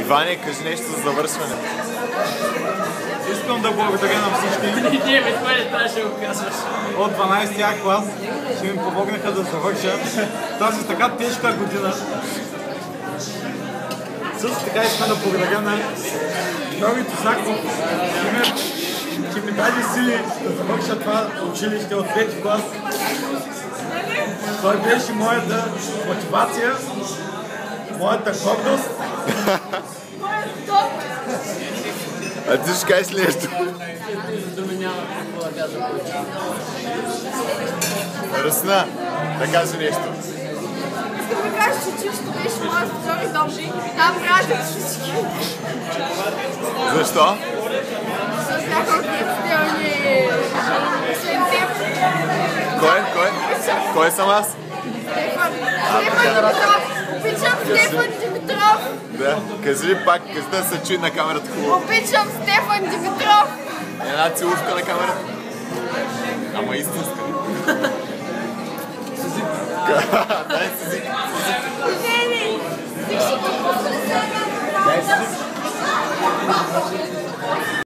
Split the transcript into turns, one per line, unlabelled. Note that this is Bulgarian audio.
Иване, кажи нещо за завършване.
Искам да благодаря на всички.
Това не трябваше да го казваш.
От 12-я клас, че ми помогнаха да завърша тази така тежка година. Също така искам да благодаря на Георгито Саков, че ми даде сили да завърша това училище от 5-ти клас. Той беше моята мотивация, моята гордост.
А ти ще кажеш ли нещо? Ръсна, да кажа нещо.
Искам да кажа, че чисто беше моят втори дом. Там правят всички.
Защо?
С някакъв детствени
Кой съм аз?
Стефан Димитров. Обичам Стефан Димитров.
Да, кажи ли пак, кажи да се чуи на камерата хубаво.
Обичам Стефан Димитров.
Една целувка на камерата. Ама истинска. Дай